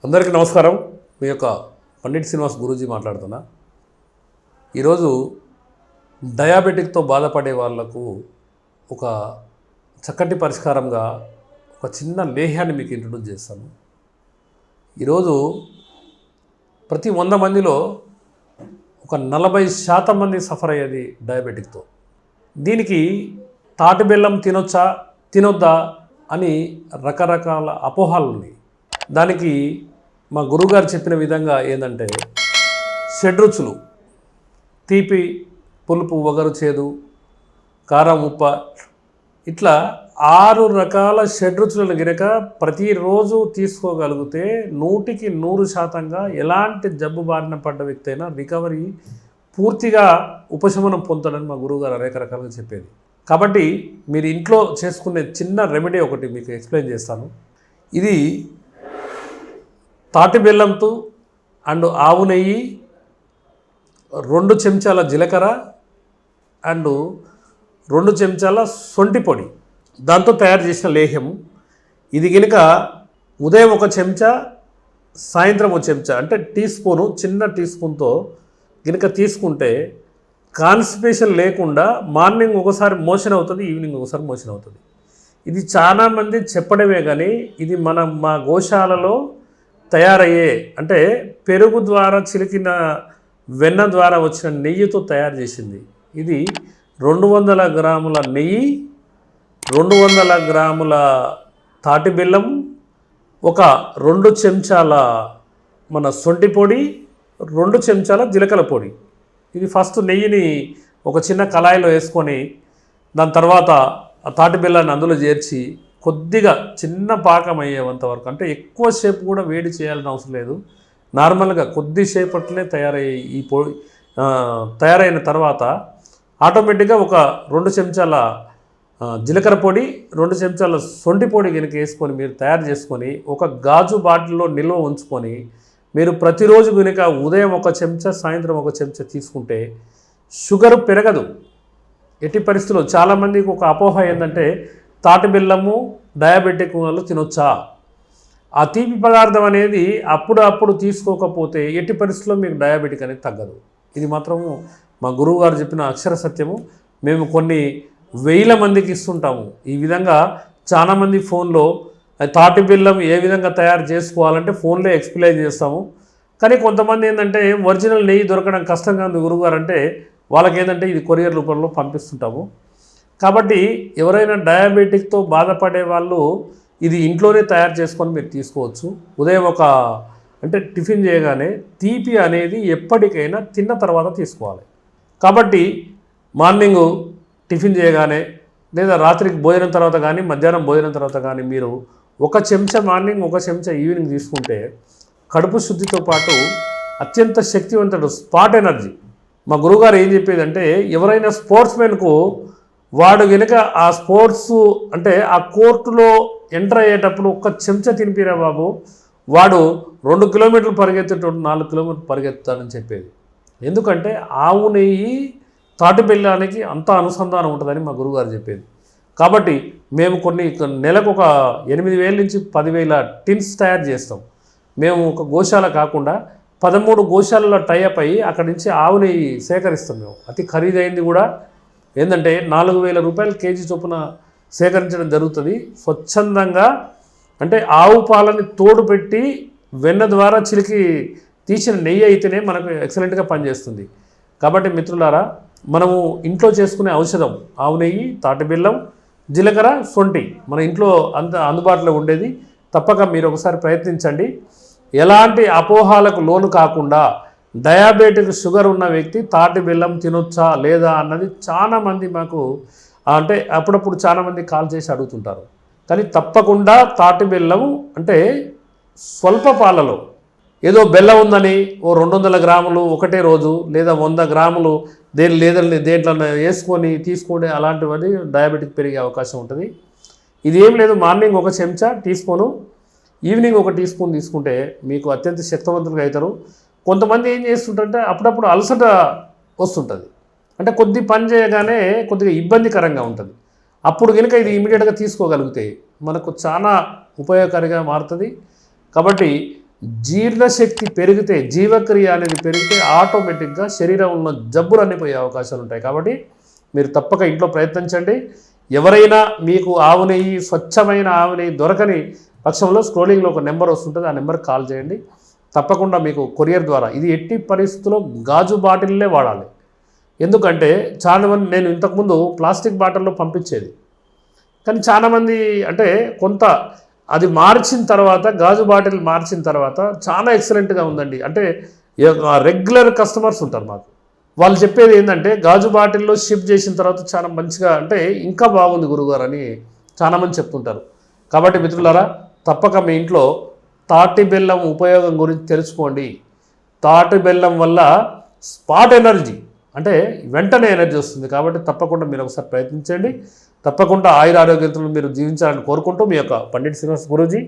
అందరికీ నమస్కారం. మీ యొక్క పండిట్ శ్రీనివాస్ గురూజీ మాట్లాడుతున్నా. ఈరోజు డయాబెటిక్తో బాధపడే వాళ్లకు ఒక చక్కటి పరిష్కారంగా ఒక చిన్న లేహ్యాన్ని మీకు ఇంట్రొడ్యూస్ చేస్తాను. ఈరోజు ప్రతి 100 మందిలో ఒక 40% మంది సఫర్ అయ్యేది డయాబెటిక్తో. దీనికి తాటి బెల్లం తినొచ్చా తినొద్దా అని రకరకాల అపోహలు ఉన్నాయి. దానికి మా గురువుగారు చెప్పిన విధంగా ఏంటంటే షడ్రుచులు, తీపి, పులుపు, వగరు, చేదు, కారం, ఉప్ప, ఇట్లా 6 రకాల షడ్రుచులను గినక ప్రతిరోజు తీసుకోగలిగితే 100కి 100% ఎలాంటి జబ్బు బారిన పడ్డ వ్యక్తి అయినా రికవరీ పూర్తిగా ఉపశమనం పొందుతాడని మా గురువుగారు అనేక రకాలుగా చెప్పేది. కాబట్టి మీరు ఇంట్లో చేసుకునే చిన్న రెమెడీ ఒకటి మీకు ఎక్స్ప్లెయిన్ చేస్తాను. ఇది తాటి బెల్లంతో అండ్ ఆవు నెయ్యి, 2 చెంచాల జీలకర్ర అండ్ 2 చెంచాల సొంటి పొడి, దాంతో తయారు చేసిన లేహ్యం. ఇది కనుక ఉదయం 1 చెంచా, సాయంత్రం 1 చెంచా, అంటే చిన్న టీ స్పూన్తో కనుక తీసుకుంటే కాన్స్టిపేషన్ లేకుండా మార్నింగ్ ఒకసారి మోషన్ అవుతుంది, ఈవినింగ్ ఒకసారి మోషన్ అవుతుంది. ఇది చాలామంది చెప్పడమే కానీ ఇది మా గోశాలలో తయారయ్యే, అంటే పెరుగు ద్వారా చిలికిన వెన్న ద్వారా వచ్చిన నెయ్యితో తయారు చేసింది. ఇది 200 గ్రాముల నెయ్యి, 200 గ్రాముల తాటి బెల్లం, ఒక 2 చెంచాల మన సొంటి పొడి, 2 చెంచాల జీలకర్ర పొడి. ఇది ఫస్ట్ నెయ్యిని ఒక చిన్న కళాయిలో వేసుకొని దాని తర్వాత ఆ తాటి బెల్లాన్ని అందులో చేర్చి కొద్దిగా చిన్న పాకం అయ్యేంత వరకు, అంటే ఎక్కువ సేపు కూడా వేడి చేయాలని అవసరం లేదు, నార్మల్గా కొద్దిసేపట్లే తయారైన తర్వాత ఆటోమేటిక్గా ఒక 2 చెంచాల జీలకర్ర పొడి, 2 చెంచాల సొంటి పొడి కనుక వేసుకొని మీరు తయారు చేసుకొని ఒక గాజు బాటిల్లో నిల్వ ఉంచుకొని మీరు ప్రతిరోజు కనుక ఉదయం 1 చెంచా, సాయంత్రం 1 చెంచా తీసుకుంటే షుగర్ పెరగదు ఎట్టి పరిస్థితుల్లో. చాలామందికి ఒక అపోహ ఏంటంటే తాటి బెల్లము డయాబెటిక్ వాళ్ళు తినొచ్చా. ఆ తీపి పదార్థం అనేది అప్పుడు తీసుకోకపోతే ఎట్టి పరిస్థితుల్లో మీకు డయాబెటిక్ అనేది తగ్గదు. ఇది మాత్రము మా గురువు గారు చెప్పిన అక్షర సత్యము. మేము కొన్ని 1000 మందికి ఇస్తుంటాము. ఈ విధంగా చాలామంది ఫోన్లో తాటి బెల్లం ఏ విధంగా తయారు చేసుకోవాలంటే ఫోన్లో ఎక్స్ప్లెయిన్ చేస్తాము. కానీ కొంతమంది ఏంటంటే ఒరిజినల్ నెయ్యి దొరకడం కష్టంగా ఉంది గురువుగారు అంటే వాళ్ళకి ఏంటంటే ఇది కొరియర్ రూపంలో పంపిస్తుంటాము. కాబట్టి ఎవరైనా డయాబెటిక్తో బాధపడే వాళ్ళు ఇది ఇంట్లోనే తయారు చేసుకొని మీరు తీసుకోవచ్చు. ఉదయం అంటే టిఫిన్ చేయగానే తీపి అనేది ఎప్పటికైనా తిన్న తర్వాత తీసుకోవాలి. కాబట్టి మార్నింగు టిఫిన్ చేయగానే లేదా రాత్రికి భోజనం తర్వాత కానీ మధ్యాహ్నం భోజనం తర్వాత కానీ మీరు 1 చెంచా మార్నింగ్, 1 చెంచా ఈవినింగ్ తీసుకుంటే కడుపు శుద్ధితో పాటు అత్యంత శక్తివంతుడు, స్పాట్ ఎనర్జీ. మా గురువుగారు ఏం చెప్పేదంటే ఎవరైనా స్పోర్ట్స్మెన్కు వాడు కనుక ఆ స్పోర్ట్స్ అంటే ఆ కోర్టులో ఎంటర్ అయ్యేటప్పుడు 1 చెంచా తినిపిరా బాబు, వాడు 2 కిలోమీటర్లు పరిగెత్తేటప్పుడు 4 కిలోమీటర్లు పరిగెత్తాడని చెప్పేది. ఎందుకంటే ఆవు నెయ్యి తాటి బెల్లానికి అంత అనుసంధానం ఉంటుందని మా గురువుగారు చెప్పేది. కాబట్టి మేము నెలకు ఒక 8,000 నుంచి 10,000 టిన్స్ తయారు చేస్తాం. మేము ఒక గోశాల కాకుండా 13 గోశాలలో టైఅప్ అయ్యి అక్కడి నుంచి ఆవు నెయ్యి సేకరిస్తాం. మేము అతి ఖరీదైంది కూడా ఏంటంటే 4,000 రూపాయలు కేజీ చొప్పున సేకరించడం జరుగుతుంది. స్వచ్ఛందంగా అంటే ఆవు పాలని తోడు పెట్టి వెన్న ద్వారా చిలికి తీసిన నెయ్యి అయితేనే మనకు ఎక్సలెంట్గా పనిచేస్తుంది. కాబట్టి మిత్రులారా, మనము ఇంట్లో చేసుకునే ఔషధం ఆవు నెయ్యి, తాటి బెల్లం, జీలకర్ర, సొంటి మన ఇంట్లో అందుబాటులో ఉండేది. తప్పక మీరు ఒకసారి ప్రయత్నించండి. ఎలాంటి అపోహాలకు లోను కాకుండా డయాబెటిక్ షుగర్ ఉన్న వ్యక్తి తాటి బెల్లం తినొచ్చా లేదా అన్నది చాలామంది మాకు అంటే అప్పుడప్పుడు చాలామంది కాల్ చేసి అడుగుతుంటారు. కానీ తప్పకుండా తాటి బెల్లం అంటే స్వల్ప పాలలో ఏదో బెల్లం ఉందని ఓ 200 గ్రాములు ఒకటే రోజు లేదా 100 గ్రాములు దేంట్లో వేసుకొని తీసుకుంటే అలాంటివన్నీ డయాబెటిక్ పెరిగే అవకాశం ఉంటుంది. ఇది ఏం లేదు, మార్నింగ్ 1 చెంచా tea spoon, evening 1 tea spoon తీసుకుంటే మీకు అత్యంత శక్తివంతులుగా అవుతారు. కొంతమంది ఏం చేస్తుంటారంటే అప్పుడప్పుడు అలసట వస్తుంటుంది, అంటే కొద్ది పని చేయగానే కొద్దిగా ఇబ్బందికరంగా ఉంటుంది. అప్పుడు కనుక ఇది ఇమీడియట్గా తీసుకోగలిగితే మనకు చాలా ఉపయోగకరంగా మారుతుంది. కాబట్టి జీర్ణశక్తి పెరిగితే, జీవక్రియ అనేది పెరిగితే ఆటోమేటిక్గా శరీరంలో ఉన్న జబ్బులన్నీ పోయే అవకాశాలు ఉంటాయి. కాబట్టి మీరు తప్పక ఇంట్లో ప్రయత్నించండి. ఎవరైనా మీకు ఆవు నెయ్యి, స్వచ్ఛమైన ఆవు నెయ్యి దొరకని పక్షంలో స్క్రోలింగ్లో ఒక నెంబర్ వస్తుంటుంది, ఆ నెంబర్కి కాల్ చేయండి. తప్పకుండా మీకు కొరియర్ ద్వారా. ఇది ఎట్టి పరిస్థితుల్లో గాజు బాటిల్లే వాడాలి. ఎందుకంటే చాలామంది, నేను ఇంతకుముందు ప్లాస్టిక్ బాటిల్లో పంపించేది, కానీ చాలామంది అంటే కొంత అది మార్చిన తర్వాత, గాజు బాటిల్ మార్చిన తర్వాత చాలా ఎక్సలెంట్గా ఉందండి. అంటే రెగ్యులర్ కస్టమర్స్ ఉంటారు మాకు, వాళ్ళు చెప్పేది ఏంటంటే గాజు బాటిల్లో షిఫ్ట్ చేసిన తర్వాత చాలా మంచిగా, అంటే ఇంకా బాగుంది గురుగారు అని చాలామంది చెప్తుంటారు. కాబట్టి మిత్రులారా, తప్పక మీ ఇంట్లో తాటి బెల్లం ఉపయోగం గురించి తెలుసుకోండి. తాటి బెల్లం వల్ల స్పాట్ ఎనర్జీ, అంటే వెంటనే ఎనర్జీ వస్తుంది. కాబట్టి తప్పకుండా మీరు ఒకసారి ప్రయత్నించండి. తప్పకుండా ఆయుర ఆరోగ్యంతో మీరు జీవించాలని కోరుకుంటూ మీ యొక్క పండిట్ శ్రీనివాస్ గురూజీ,